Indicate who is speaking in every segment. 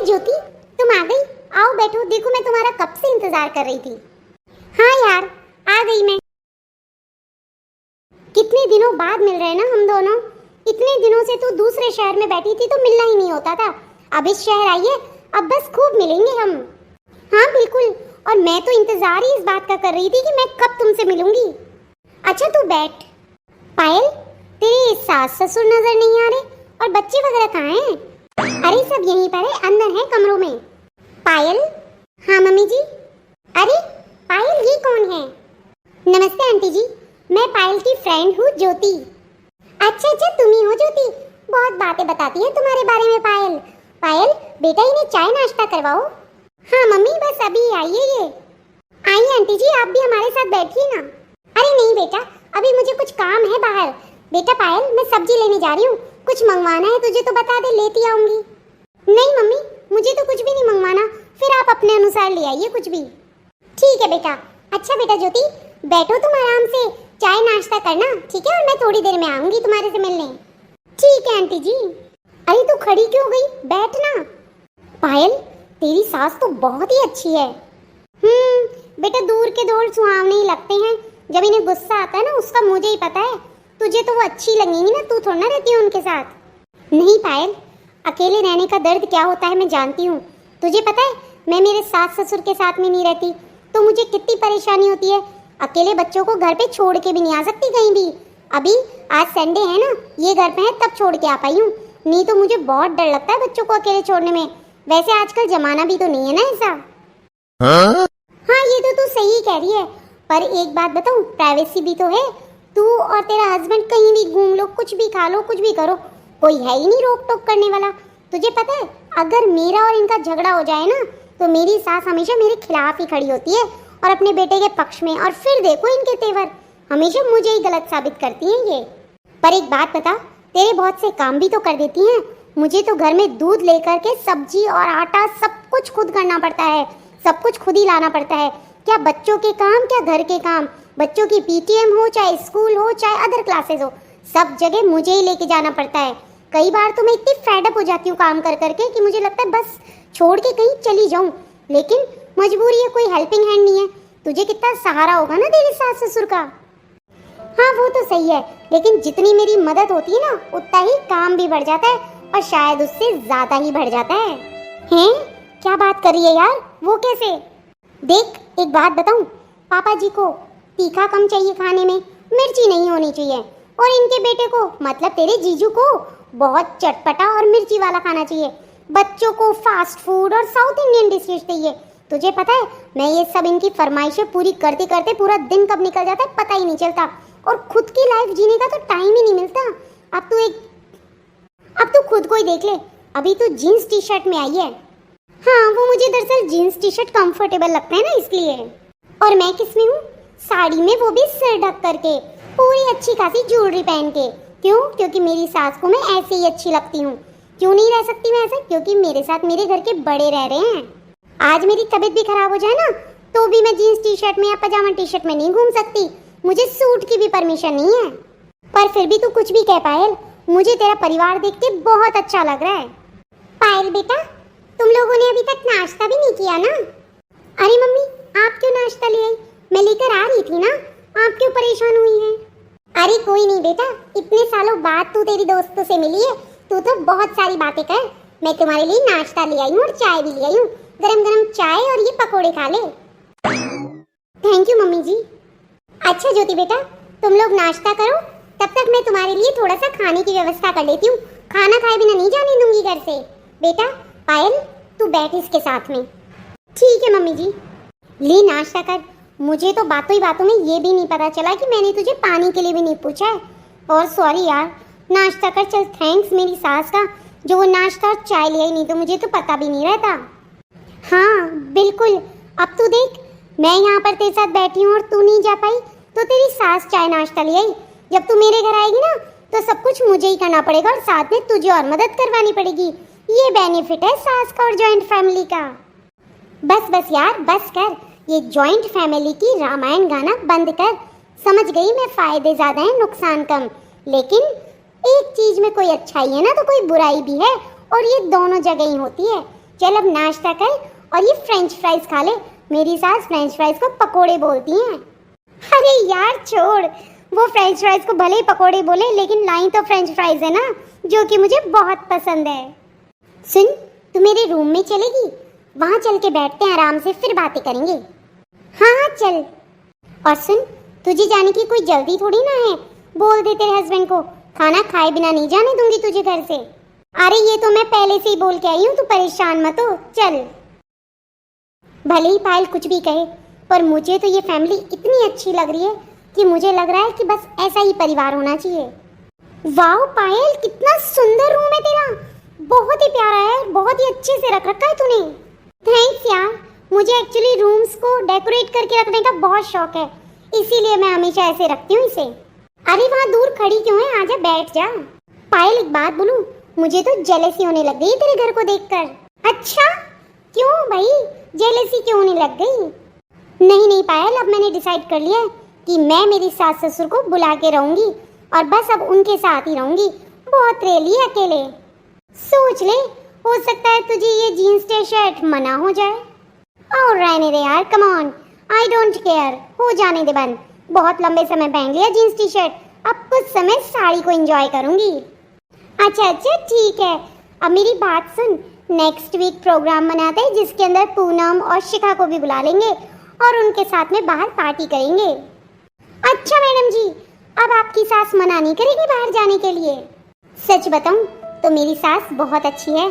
Speaker 1: अरे ज्योति, तुम आ गई। आओ बैठो, देखो मैं तुम्हारा कब से इंतजार कर रही थी। हाँ यार, आ गई मैं। कितने दिनों बाद मिल रहे हैं ना हम दोनों। इतने दिनों से तू दूसरे शहर में बैठी थी तो मिलना ही नहीं होता था। अब इस शहर आई है, अब बस खूब मिलेंगे हम। हाँ बिल्कुल, और मैं तो इंतजार ही इस बात का कर रही थी कि मैं कब तुमसे मिलूंगी। अच्छा तू बैठ। पायल, तेरे सास ससुर नजर नहीं आ रहे और बच्चे वगैरह कहाँ हैं? अरे सब यहीं पर है, अंदर है कमरों में। पायल। हाँ मम्मी जी। अरे पायल, ये कौन है? नमस्ते आंटी जी, मैं पायल की फ्रेंड हूँ ज्योति। अच्छा तुम ही हो ज्योति, बहुत बातें बताती है तुम्हारे बारे में पायल। पायल बेटा, इन्हें चाय नाश्ता करवाओ। हाँ मम्मी, बस अभी आई है ये। आइए आंटी जी, आप भी हमारे साथ बैठिए ना। अरे नहीं बेटा, अभी मुझे कुछ काम है बाहर। बेटा पायल, मैं सब्जी लेने जा रही हूँ, कुछ मंगवाना है तुझे तो बता दे, लेती आऊंगी। नहीं मम्मी, मुझे तो कुछ भी नहीं मंगवाना, फिर आप अपने अनुसार ले आइए कुछ भी। ठीक है बेटा। अच्छा बेटा ज्योति, बैठो तुम आराम से, चाय नाश्ता करना, ठीक है? और मैं थोड़ी देर में आऊंगी तुम्हारे से मिलने। ठीक है आंटी जी। अरे तू खड़ी क्यों गई, बैठ ना। पायल, तेरी सास तो बहुत ही अच्छी है। बेटा, दूर के दौर सुहावने ही लगते हैं, जब इन्हें गुस्सा आता है ना उसका मुझे ही पता है। तुझे तो वो अच्छी लगेंगी ना, तू थोड़ा ना रहती है उनके साथ। नहीं पायल, अकेले रहने का दर्द क्या होता है मैं जानती हूँ। तुझे पता है, मैं मेरे सास ससुर के साथ में नहीं रहती तो मुझे कितनी परेशानी होती है। अकेले बच्चों को घर पे छोड़ के भी नहीं आ सकती कहीं भी। अभी आज संडे है ना, ये घर पे है तब छोड़ के आ पाई हूँ, नहीं तो मुझे बहुत डर लगता है बच्चों को अकेले छोड़ने में। वैसे आजकल जमाना भी तो नहीं है ना ऐसा। हाँ ये तो तू सही कह रही है, पर एक बात बताऊँ, प्राइवेसी भी तो है। तू और तेरा हस्बैंड कहीं भी घूम लो, कुछ भी खा लो, कुछ भी करो, कोई है ही नहीं रोक टोक करने वाला। तुझे पता है, अगर मेरा और इनका झगड़ा हो जाए ना तो मेरी सास हमेशा मेरे खिलाफ ही खड़ी होती है और अपने बेटे के पक्ष में, और फिर देखो इनके तेवर, हमेशा मुझे ही गलत साबित करती हैं ये। पर एक बात बता, तेरे बहुत से काम भी तो कर देती हैं। मुझे तो घर में दूध लेकर के सब्जी और आटा सब कुछ खुद करना पड़ता है, सब कुछ खुद ही लाना पड़ता है। क्या बच्चों के काम, क्या घर के काम, बच्चों की पीटीएम हो, चाहे स्कूल हो, चाहे अदर क्लासेस हो, सब जगह मुझे ही लेके जाना पड़ता है। कई बार तो मैं इतनी फेडअप हो जाती हूँ काम कर करके कि मुझे लगता है बस छोड़ के कहीं चली जाऊँ, लेकिन मजबूरी है, कोई हेल्पिंग हैंड नहीं है। तुझे कितना सहारा होगा ना तेरे सास ससुर का। हाँ वो तो सही है, लेकिन जितनी मेरी मदद होती है ना उतना ही काम भी बढ़ जाता है, और शायद उससे ज्यादा ही बढ़ जाता है। हैं? क्या बात कर रही है यार, वो कैसे? देख एक बात बताऊं, पापा जी को तीखा कम चाहिए खाने में, मिर्ची नहीं होनी चाहिए, और इनके बेटे को मतलब तेरे जीजू को बहुत चटपटा और मिर्ची वाला खाना चाहिए। बच्चों को फास्ट फूड और साउथ इंडियन डिशेज चाहिए। तुझे पता है, मैं ये सब इनकी फरमाइशें पूरी करते करते पूरा दिन कब निकल जाता है पता ही नहीं चलता, और खुद की लाइफ जीने का तो टाइम ही नहीं मिलता। अब तू खुद को ही देख ले, अभी तू जीन्स टी शर्ट में आई है। हाँ वो मुझे दरअसल जीन्स टी शर्ट कंफर्टेबल लगता है ना इसलिए। और मैं किस में हूँ? साड़ी में, वो भी सिर ढक करके, पूरी अच्छी खासी ज्वेलरी पहन के। क्यों? क्योंकि मेरी सास को मैं ऐसे ही अच्छी लगती हूँ। क्यों नहीं रह सकती मैं ऐसे? क्योंकि मेरे साथ मेरे घर के बड़े रह रहे हैं। आज मेरी तबीयत भी खराब हो जाए ना तो भी मैं जीन्स टी शर्ट में या पजामा टी शर्ट में नहीं घूम सकती, मुझे सूट की भी परमिशन नहीं है। पर फिर भी तू कुछ भी कह पायल, मुझे तेरा परिवार देख के बहुत अच्छा लग रहा है। पायल बेटा, तुम लोगों ने अभी तक नाश्ता भी नहीं किया ना? अरे मम्मी, आप क्यों नाश्ता ले आई? मैं लेकर आ रही थी ना, आप क्यों परेशान हुई हैं? अरे कोई नहीं बेटा, इतने सालों बाद तू तेरी दोस्तों से मिली है, तू तो बहुत सारी बातें कर। मैं तुम्हारे लिए नाश्ता ले आई हूँ और चाय भी ले आई हूँ, गरम गरम चाय, और ये पकोड़े खा ले। थैंक यू मम्मी जी। अच्छा ज्योति बेटा, तुम लोग नाश्ता करो, तब तक मैं तुम्हारे लिए थोड़ा सा खाने की व्यवस्था कर लेती हूँ। खाना खाए बिना नहीं जाने दूंगी घर से। बेटा पायल, तू बैठ इसके साथ में। ठीक है मम्मी जी। ले नाश्ता कर। मुझे तो बातों ही बातों में ये भी नहीं पता चला कि मैंने तुझे पानी के लिए भी नहीं पूछा है। और सॉरी यार, नाश्ता कर चल। थैंक्स मेरी सास का, जो वो नाश्ता और चाय ले आई, नहीं तो मुझे तो पता भी नहीं रहता। हाँ बिल्कुल। अब तू देख, मैं यहाँ पर तेरे साथ बैठी हूँ और तू नहीं जा पाई, तो तेरी सास चाय नाश्ता ले आई। जब तू मेरे घर आएगी ना तो सब कुछ मुझे ही करना पड़ेगा, और साथ में तुझे और मदद करवानी पड़ेगी। ये बेनिफिट है सास का और जॉइंट फैमिली का। बस बस यार, बस कर। ये जॉइंट फैमिली की रामायण गाना बंद कर। समझ गई मैं, फायदे ज्यादा हैं नुकसान कम, लेकिन एक चीज में कोई अच्छाई है ना तो कोई बुराई भी है, और ये दोनों जगह ही होती है। चल अब नाश्ता कर और ये फ्रेंच फ्राइज खा ले। मेरी सास फ्रेंच फ्राइज को पकोड़े बोलती हैं। अरे यार छोड़, वो फ्रेंच फ्राइज को भले ही पकोड़े बोले, लेकिन लाई तो फ्रेंच फ्राइज है ना, जो कि मुझे बहुत पसंद है। सुन, तू मेरे रूम में चलेगी? वहाँ चल के बैठते हैं आराम से, फिर बातें करेंगे। हाँ हाँ चल। और सुन, तुझे जाने की कोई जल्दी थोड़ी ना है। बोल दे तेरे हस्बैंड को, खाना खाए बिना नहीं जाने दूंगी तुझे घर से। अरे ये तो मैं पहले से ही बोल के आई हूँ, तू परेशान मत हो। चल। भले ही पायल कुछ भी कहे, पर मुझे तो ये फैमिली इतनी अच्छी लग रही है कि मुझे लग रहा है कि बस ऐसा ही परिवार होना चाहिए। वाह पायल, कितना सुंदर रूम है तेरा, बहुत ही प्यारा है, बहुत ही अच्छे से रख रखा है तूने। थैंक्स यार, मुझे एक्चुअली रूम्स को डेकोरेट करके रखने का बहुत शौक है, इसीलिए मैं हमेशा ऐसे रखती हूँ इसे। अरे वहाँ दूर खड़ी क्यों है, आजा बैठ जा। पायल एक बात बोलूं, मुझे तो जेलसी होने लग गई तेरे घर को देखकर। अच्छा क्यों भाई, जेलसी क्यों होने लग गई? नहीं नहीं पायल, अब मैंने डिसाइड कर लिया है कि मैं मेरी सास ससुर को बुला के रहूंगी और बस अब उनके साथ ही रहूंगी। बहुत रह ली अकेले। सोच ले, हो सकता है तुझे ये जीन्स टी शर्ट मना हो जाए। और रहने दे यार, come on, I don't care, हो जाने दे बंद। बहुत लंबे समय पहन लिया जीन्स टी शर्ट, अब कुछ समय साड़ी को एंजॉय करूंगी। अच्छा अच्छा ठीक है, अब मेरी बात सुन, नेक्स्ट वीक प्रोग्राम बनाते हैं जिसके अंदर पूनम और शिखा को भी बुला लेंगे और उनके साथ में बाहर पार्टी करेंगे। अच्छा मैडम जी, अब आपकी सास मना नहीं करेगी बाहर जाने के लिए? सच बताऊं तो मेरी सास बहुत अच्छी है,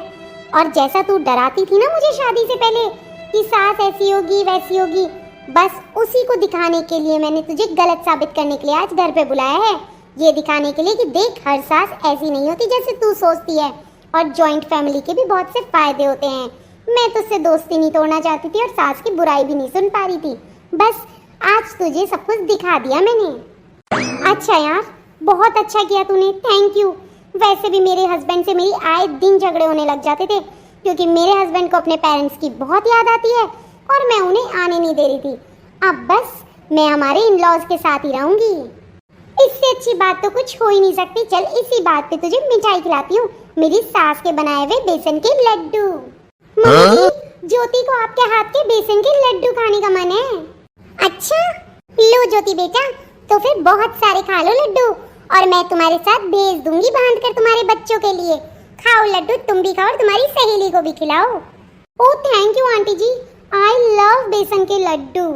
Speaker 1: और जैसा तू डराती थी ना मुझे शादी से पहले कि सास ऐसी होगी वैसी होगी, बस उसी को दिखाने के लिए मैंने तुझे गलत साबित करने के लिए आज घर पे बुलाया है। ये दिखाने के लिए कि देख, हर सास ऐसी नहीं होती जैसे तू सोचती है, और जॉइंट फैमिली के भी बहुत से फायदे होते हैं। मैं तुझसे दोस्ती नहीं तोड़ना चाहती थी और सास की बुराई भी नहीं सुन पा रही थी, बस आज तुझे सब कुछ दिखा दिया मैंने। अच्छा यार, बहुत अच्छा किया तूने, थैंक यू। वैसे भी मेरे हस्बैंड से मेरी आए दिन झगड़े होने लग जाते थे, क्योंकि मेरे हस्बैंड को अपने पेरेंट्स की बहुत याद आती है और मैं उन्हें आने नहीं दे रही थी। अब बस मैं हमारे इन लॉज के साथ ही रहूंगी। इससे अच्छी बात तो कुछ हो ही नहीं सकती। चल इसी बात पे तुझे मिठाई खिलाती हूँ, मेरी सास के बनाए हुए बेसन के लड्डू। मम्मी, ज्योति को आपके हाथ के बेसन के लड्डू खाने का मन है। अच्छा लो ज्योति बेटा, तो फिर बहुत सारे खा लो लड्डू, और मैं तुम्हारे साथ भेज दूंगी बांध कर तुम्हारे बच्चों के लिए। खाओ लड्डू, तुम भी खाओ और तुम्हारी सहेली को भी खिलाओ। Oh thank you aunty ji, I love बेसन के लड्डू।